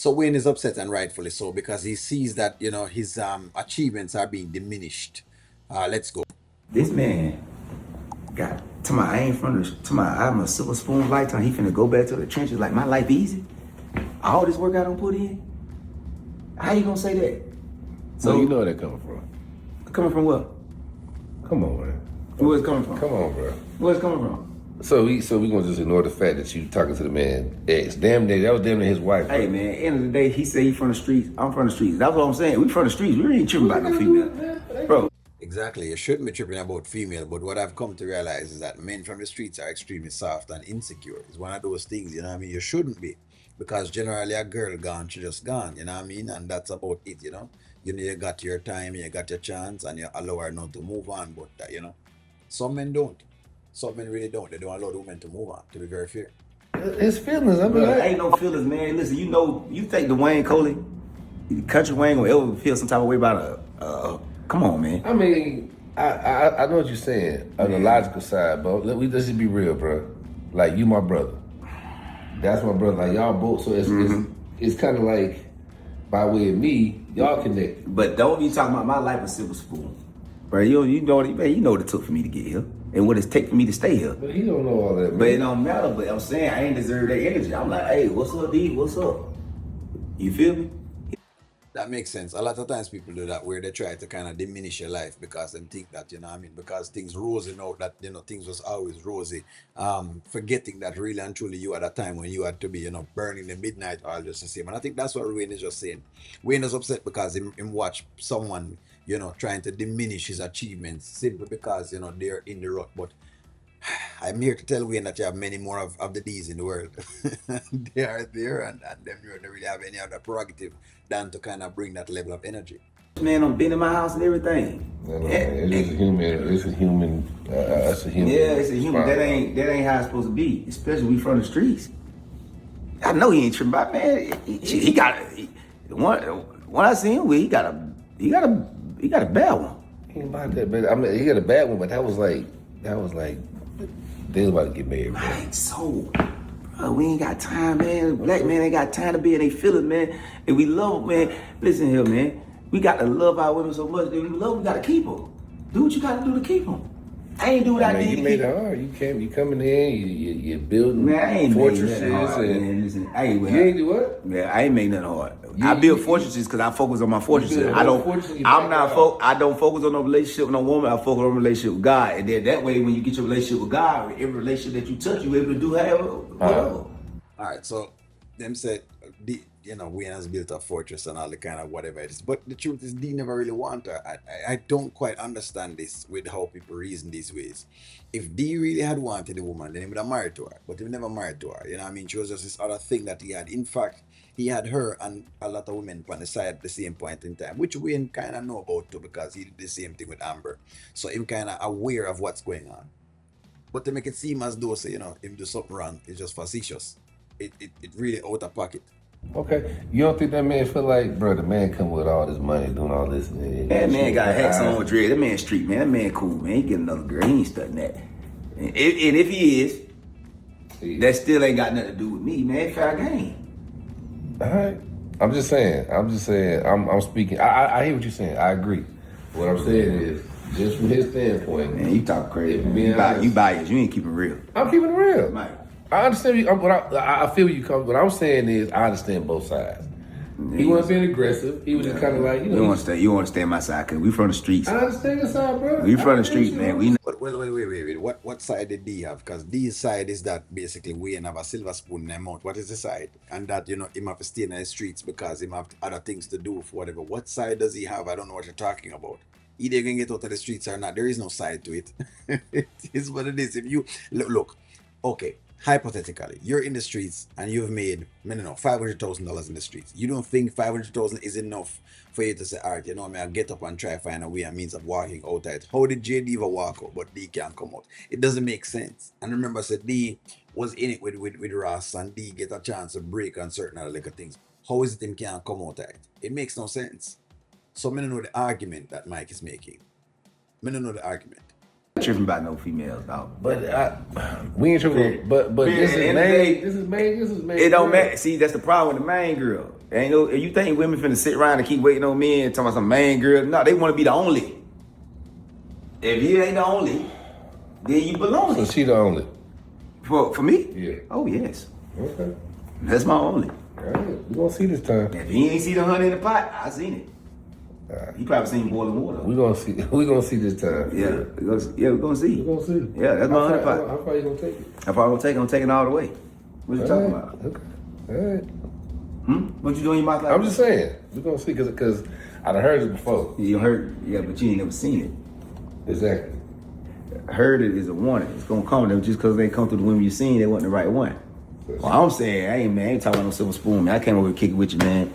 So Wayne is upset, and rightfully so, because he sees that his achievements are being diminished. Let's go. This man got to my I ain't from the to my I'm a silver spoon lifetime. He finna go back to the trenches like my life easy. All this work I don't put in. How you gonna say that? So you know where they're coming from. Coming from what? Come on, man. Where it's coming from? Come on, bro. Where it's coming from? So we gonna just ignore the fact that you talking to the man ex. Damn near that was damn near his wife. Hey man, end of the day, he say he from the streets. I'm from the streets. That's what I'm saying. We from the streets. We ain't tripping about no female, bro. Exactly. You shouldn't be tripping about female, but what I've come to realize is that men from the streets are extremely soft and insecure. It's one of those things, you know what I mean? You shouldn't be. Because generally a girl gone, she just gone, you know what I mean? And that's about it, you know? You got your time, you got your chance, and you allow her not to move on. But, some men don't. Some men really don't. They don't allow the women to move on, to be very fair. His feelings, I mean, Bro, ain't no feelings, man. Listen, you think the Wayne Coley, Country Wayne gonna ever feel some type of way about come on, man. I mean, I know what you're saying on the logical side, but let's just be real, bro. Like, you my brother. That's my brother. Like, y'all both, so it's kind of like, by way of me, y'all connected. But don't be talking about my life with silver spoon. Bro, you know what it took for me to get here. And what it's take for me to stay here. But he don't know all that, man. But it don't matter, but I'm saying I ain't deserve that energy. I'm like, hey, what's up, D? What's up? You feel me? That makes sense. A lot of times people do that where they try to kind of diminish your life because they think that, what I mean, because things rosy now, that, things was always rosy. Forgetting that really and truly you at a time when you had to be, burning the midnight oil just the same. And I think that's what Wayne is just saying. Wayne is upset because him watch someone, trying to diminish his achievements simply because, they're in the rut. But I'm here to tell Wayne that you have many more of the D's in the world. They are there, and them you don't really have any other prerogative than to kind of bring that level of energy. Man, I'm been in my house and everything. No, man, it's a human. It's a human. That's a human. Yeah, it's a human. That ain't how it's supposed to be. Especially we from the streets. I know he ain't tripping about, man. He got when I see him with, he got a bad one. He ain't about that, but I mean, he got a bad one, but that was like they was about to get married, bro. Right, so, bro, we ain't got time, man. Black man ain't got time to be in they feelings, man. And we love them, man. Listen here, man. We got to love our women so much that we love them, we got to keep them. Do what you got to do to keep them. I ain't do what I did to keep them. You made it hard. You coming in, you building man, I ain't fortresses. Made nothing hard, man. Listen, you ain't do what? Yeah, I ain't make nothing hard. I build fortresses because I focus on my fortresses. I don't focus on no relationship with no woman. I focus on a relationship with God. And then that way, when you get your relationship with God, every relationship that you touch, you're able to do whatever. All right, so them said, Wayne has built a fortress and all the kind of whatever it is. But the truth is, D never really want her. I don't quite understand this with how people reason these ways. If D really had wanted the woman, then he would have married to her. But he never married to her. You know what I mean? She was just this other thing that he had. In fact, he had her and a lot of women on the side at the same point in time, which Wayne kind of know about too because he did the same thing with Amber. So him kind of aware of what's going on. But to make it seem as though, him do something wrong is just facetious. It really out of pocket. Okay, you don't think that man feel like, bro, the man come with all this money, doing all this? That man got hats on with dread. That man street, man. That man cool, man. He get another girl. He ain't studying that. And if he is, that still ain't got nothing to do with me, man. Fair game. All right. I'm just saying. I'm speaking. I hear what you're saying. I agree. What I'm saying is, just from his standpoint, man, you talk crazy. You biased. You ain't keeping real. I'm keeping it real. Mike. I understand you. I feel you come. What I'm saying is, I understand both sides. He wasn't being aggressive. He was just kind of like, You want to stay on my side because we from the streets. I understand your side, bro. We from the streets, man. We. But wait. What side did D have? Because D's side is that basically Wayne have a silver spoon in their mouth. What is the side? And that him have to stay in the streets because him have other things to do for whatever. What side does he have? I don't know what you're talking about. Either you can get out of the streets or not. There is no side to it. It is what it is. If you look, okay. Hypothetically, you're in the streets and you've made, $500,000 in the streets. You don't think 500,000 is enough for you to say, all right, I'll get up and try to find a way and means of walking out of it. How did J Diva walk out, but D can't come out? It doesn't make sense. And remember, I said D was in it with Ross and D get a chance to break on certain other little things. How is it him can't come out of it? It makes no sense. So I don't know the argument that Mike is making. I don't know the argument. tripping about no females, dog. But we ain't tripping. But this is main. This is main. It don't matter. See, that's the problem with the main girl. Ain't no. You think women finna sit around and keep waiting on men and talking about some main girl? No, they want to be the only. If you ain't the only, then you belong. So she the only. For me? Yeah. Oh yes. Okay. That's my only. All right. We gonna see this time. If he ain't see the honey in the pot, I seen it. He probably seen boiling water. We gonna see. We gonna see this time. Yeah, we're gonna see. We gonna see. Yeah, that's my honey pot. How far you gonna take it? If I'm gonna take it, I'm taking it all the way. What you talking about? Okay. All right. What you doing in your mouth like I'm just saying. We gonna see because I done heard it before. You heard, yeah, but you ain't never seen it. Exactly. Heard it is a warning. It's gonna come to them just because they come through the women you seen, they wasn't the right one. Well, I'm saying, I ain't talking about no silver spoon, man. I came over here kicking with you, man.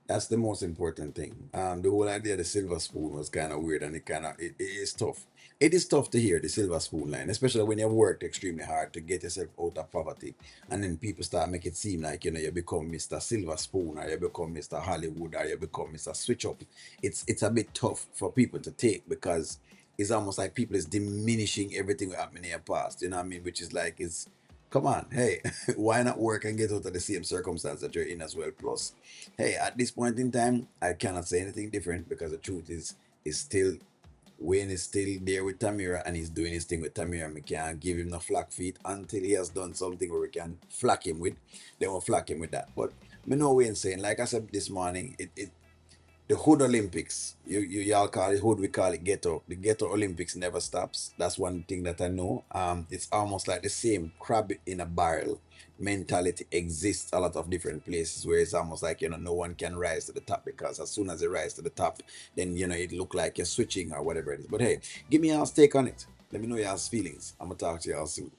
That's the most important thing. The whole idea of the silver spoon was kind of weird, and it is tough. It is tough to hear the silver spoon line, especially when you've worked extremely hard to get yourself out of poverty, and then people start make it seem like you become Mr. Silver Spoon, or you become Mr. Hollywood, or you become Mr. Switch Up. It's a bit tough for people to take because it's almost like people is diminishing everything that happened in your past. You know what I mean? Which is like it's come on, hey, why not work and get out of the same circumstance that you're in as well? Plus, hey, at this point in time, I cannot say anything different because the truth is still Wayne is still there with Tamira and he's doing his thing with Tamira. We can't give him no flack feet until he has done something where we can flack him with. Then we'll flack him with that. But me know Wayne saying, like I said this morning, it the Hood Olympics. Y'all call it Hood, we call it Ghetto. The Ghetto Olympics never stops. That's one thing that I know. It's almost like the same crab in a barrel mentality exists a lot of different places where it's almost like no one can rise to the top because as soon as they rise to the top, then it look like you're switching or whatever it is. But hey, give me y'all's take on it. Let me know y'all's feelings. I'm gonna talk to y'all soon.